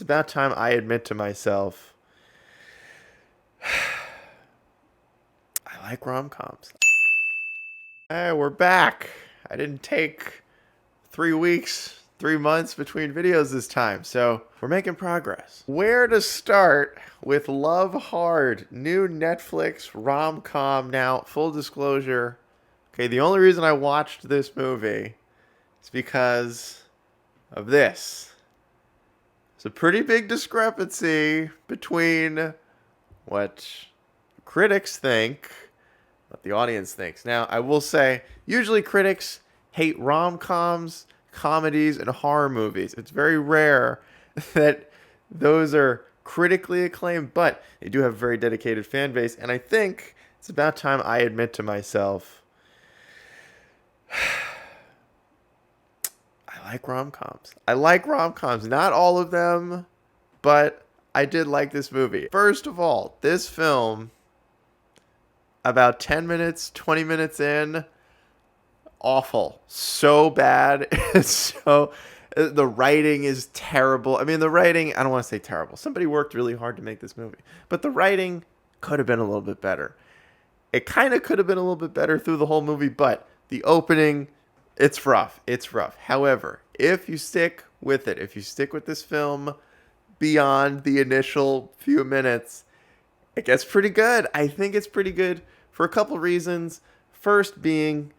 It's about time I admit to myself, I like rom-coms. Hey, we're back. I didn't take 3 weeks, 3 months between videos this time, so we're making progress. Where to start with Lovehard, new Netflix rom-com. Now, full disclosure, okay, the only reason I watched this movie is because of this. It's a pretty big discrepancy between what critics think, what the audience thinks. Now, I will say, usually critics hate rom-coms, comedies, and horror movies. It's very rare that those are critically acclaimed, but they do have a very dedicated fan base, and I think it's about time I admit to myself, I like rom-coms. I like rom-coms. Not all of them, but I did like this movie. First of all, this film, about 10 minutes, 20 minutes in, awful. So bad. The writing is terrible. I mean, the writing, I don't want to say terrible. Somebody worked really hard to make this movie. But the writing could have been a little bit better. It kind of could have been a little bit better through the whole movie, but the opening, it's rough. It's rough. However, if you stick with it, if you stick with this film beyond the initial few minutes, it gets pretty good. I think it's pretty good for a couple reasons. First being,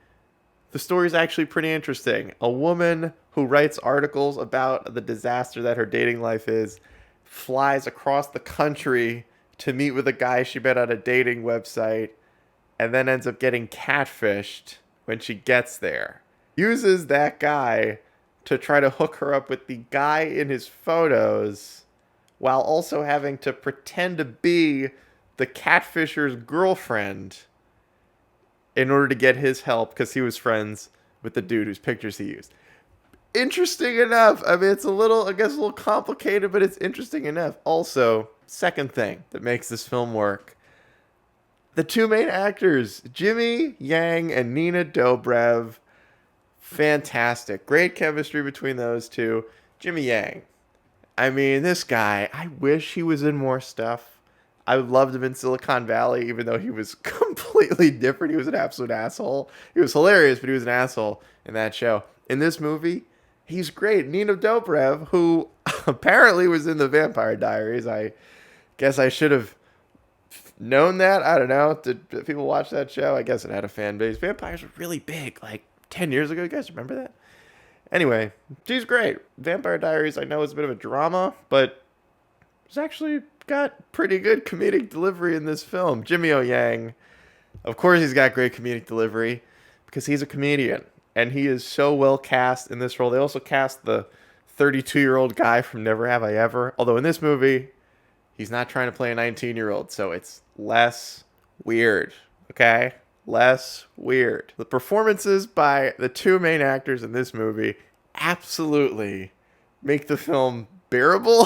the story is actually pretty interesting. A woman who writes articles about the disaster that her dating life is flies across the country to meet with a guy she met on a dating website and then ends up getting catfished when she gets there. Uses that guy to try to hook her up with the guy in his photos while also having to pretend to be the catfisher's girlfriend in order to get his help because he was friends with the dude whose pictures he used. Interesting enough. I mean, it's a little, I guess, a little complicated, but it's interesting enough. Also, second thing that makes this film work, the two main actors, Jimmy Yang and Nina Dobrev, fantastic. Great chemistry between those two. Jimmy Yang, I mean, this guy, I wish he was in more stuff. I loved him in Silicon Valley, even though he was completely different. He was an absolute asshole. He was hilarious, but he was an asshole in that show. In this movie, he's great. Nina Dobrev, who apparently was in the Vampire Diaries. I guess I should have known that. I don't know. Did people watch that show? I guess it had a fan base. Vampires were really big, like 10 years ago. You guys remember that? Anyway, she's great. Vampire Diaries, I know, is a bit of a drama, but it's actually got pretty good comedic delivery in this film. Jimmy O Yang, of course he's got great comedic delivery because he's a comedian, and he is so well cast in this role. They also cast the 32-year-old guy from Never Have I Ever, although in this movie, he's not trying to play a 19-year-old, so it's less weird, okay? Less weird. The performances by the two main actors in this movie absolutely make the film bearable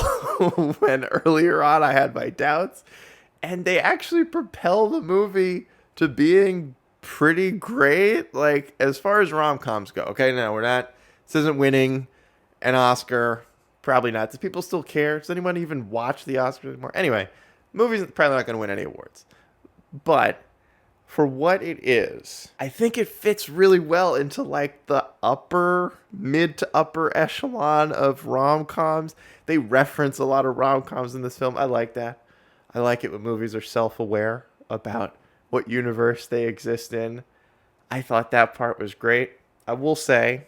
when earlier on I had my doubts. And they actually propel the movie to being pretty great, like, as far as rom-coms go. Okay, now this isn't winning an Oscar. Probably not. Do people still care? Does anyone even watch the Oscars anymore? Anyway, movie's probably not going to win any awards. But for what it is, I think it fits really well into like the mid to upper echelon of rom-coms. They reference a lot of rom-coms in this film. I like that. I like it when movies are self-aware about what universe they exist in. I thought that part was great. I will say,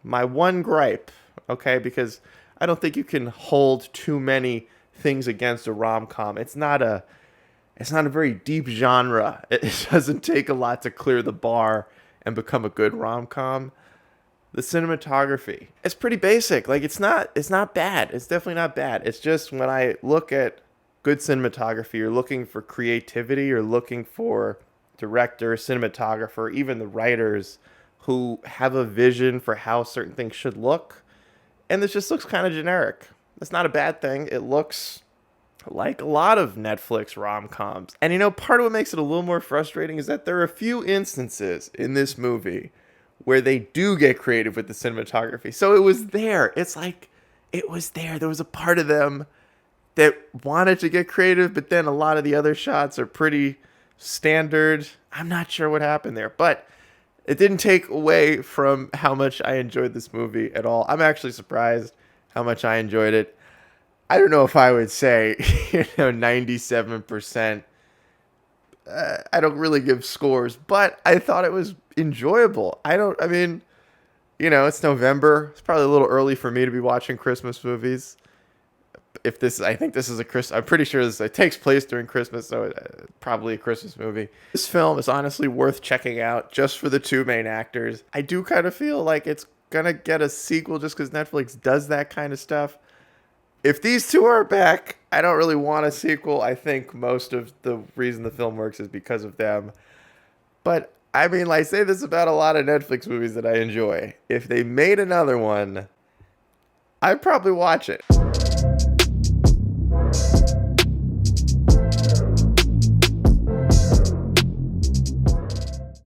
my one gripe, okay, because I don't think you can hold too many things against a rom-com. It's not a very deep genre. It doesn't take a lot to clear the bar and become a good rom-com. The cinematography, it's pretty basic. Like, it's not bad. It's definitely not bad. It's just when I look at good cinematography, you're looking for creativity, you're looking for director, cinematographer, even the writers who have a vision for how certain things should look. And this just looks kind of generic. That's not a bad thing. It looks like a lot of Netflix rom-coms. And part of what makes it a little more frustrating is that there are a few instances in this movie where they do get creative with the cinematography. So it was there. It's like, it was there. There was a part of them that wanted to get creative, but then a lot of the other shots are pretty standard. I'm not sure what happened there, but it didn't take away from how much I enjoyed this movie at all. I'm actually surprised how much I enjoyed it. I don't know if I would say, 97%. I don't really give scores, but I thought it was enjoyable. I mean, it's November. It's probably a little early for me to be watching Christmas movies. I think this is I'm pretty sure it takes place during Christmas, so probably a Christmas movie. This film is honestly worth checking out just for the two main actors. I do kind of feel like it's gonna get a sequel just because Netflix does that kind of stuff. If these two are back, I don't really want a sequel. I think most of the reason the film works is because of them. But I mean, I say this about a lot of Netflix movies that I enjoy. If they made another one, I'd probably watch it.